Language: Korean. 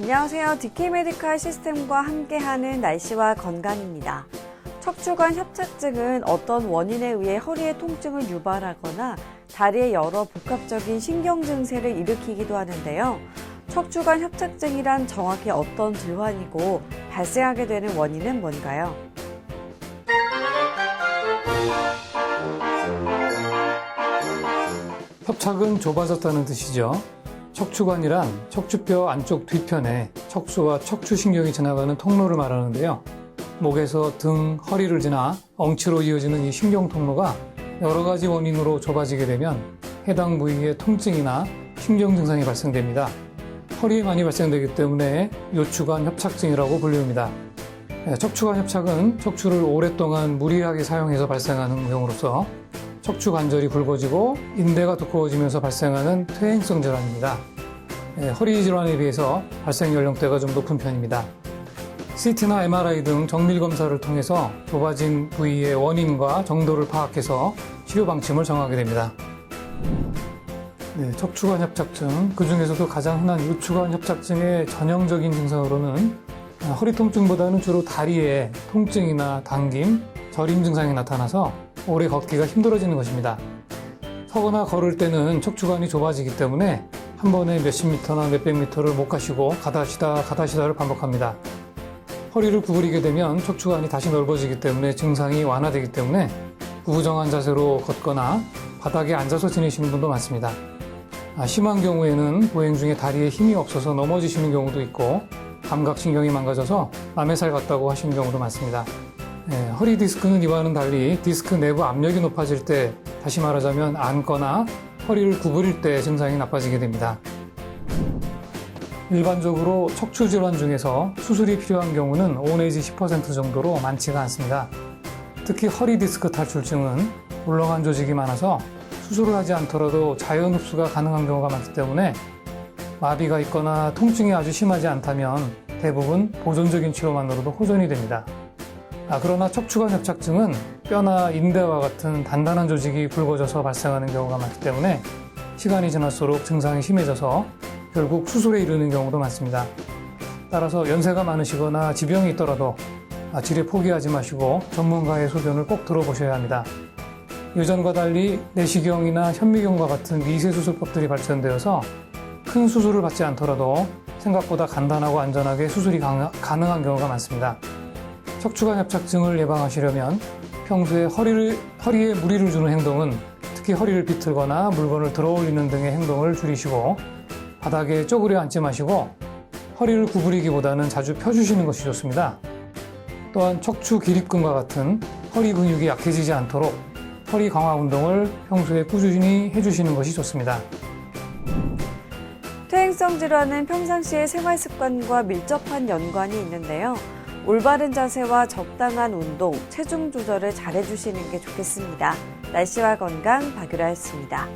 안녕하세요. DK메디칼 시스템과 함께하는 날씨와 건강입니다. 척추관 협착증은 어떤 원인에 의해 허리의 통증을 유발하거나 다리의 여러 복합적인 신경 증세를 일으키기도 하는데요. 척추관 협착증이란 정확히 어떤 질환이고 발생하게 되는 원인은 뭔가요? 협착은 좁아졌다는 뜻이죠. 척추관이란 척추뼈 안쪽 뒤편에 척수와 척추신경이 지나가는 통로를 말하는데요. 목에서 등, 허리를 지나 엉치로 이어지는 이 신경 통로가 여러 가지 원인으로 좁아지게 되면 해당 부위에 통증이나 신경 증상이 발생됩니다. 허리에 많이 발생되기 때문에 요추관 협착증이라고 불립니다. 척추관 협착은 척추를 오랫동안 무리하게 사용해서 발생하는 경우로서 척추 관절이 굵어지고 인대가 두꺼워지면서 발생하는 퇴행성 질환입니다. 허리 질환에 비해서 발생 연령대가 좀 높은 편입니다. CT나 MRI 등 정밀 검사를 통해서 좁아진 부위의 원인과 정도를 파악해서 치료 방침을 정하게 됩니다. 척추관 협착증, 그 중에서도 가장 흔한 요추관 협착증의 전형적인 증상으로는 허리 통증보다는 주로 다리에 통증이나 당김, 저림 증상이 나타나서 오래 걷기가 힘들어지는 것입니다. 서거나 걸을 때는 척추관이 좁아지기 때문에 한 번에 몇십 미터나 몇백 미터를 못 가시고 가다시다를 반복합니다. 허리를 구부리게 되면 척추관이 다시 넓어지기 때문에 증상이 완화되기 때문에 구부정한 자세로 걷거나 바닥에 앉아서 지내시는 분도 많습니다. 심한 경우에는 보행 중에 다리에 힘이 없어서 넘어지시는 경우도 있고 감각신경이 망가져서 남의 살 같다고 하시는 경우도 많습니다. 허리 디스크는 이와는 달리 디스크 내부 압력이 높아질 때, 다시 말하자면 앉거나 허리를 구부릴 때 증상이 나빠지게 됩니다. 일반적으로 척추 질환 중에서 수술이 필요한 경우는 5 내지 10% 정도로 많지가 않습니다. 특히 허리 디스크 탈출증은 울렁한 조직이 많아서 수술을 하지 않더라도 자연 흡수가 가능한 경우가 많기 때문에 마비가 있거나 통증이 아주 심하지 않다면 대부분 보존적인 치료만으로도 호전이 됩니다. 그러나 척추관 협착증은 뼈나 인대와 같은 단단한 조직이 굵어져서 발생하는 경우가 많기 때문에 시간이 지날수록 증상이 심해져서 결국 수술에 이르는 경우도 많습니다. 따라서 연세가 많으시거나 지병이 있더라도 치료 포기하지 마시고 전문가의 소견을 꼭 들어보셔야 합니다. 예전과 달리 내시경이나 현미경과 같은 미세수술법들이 발전되어서 큰 수술을 받지 않더라도 생각보다 간단하고 안전하게 수술이 가능한 경우가 많습니다. 척추관 협착증을 예방하시려면 평소에 허리에 무리를 주는 행동은 특히 허리를 비틀거나 물건을 들어 올리는 등의 행동을 줄이시고 바닥에 쪼그려 앉지 마시고 허리를 구부리기보다는 자주 펴주시는 것이 좋습니다. 또한 척추 기립근과 같은 허리 근육이 약해지지 않도록 허리 강화 운동을 평소에 꾸준히 해주시는 것이 좋습니다. 퇴행성 질환은 평상시의 생활 습관과 밀접한 연관이 있는데요. 올바른 자세와 적당한 운동, 체중 조절을 잘 해주시는 게 좋겠습니다. 날씨와 건강 박유라였습니다.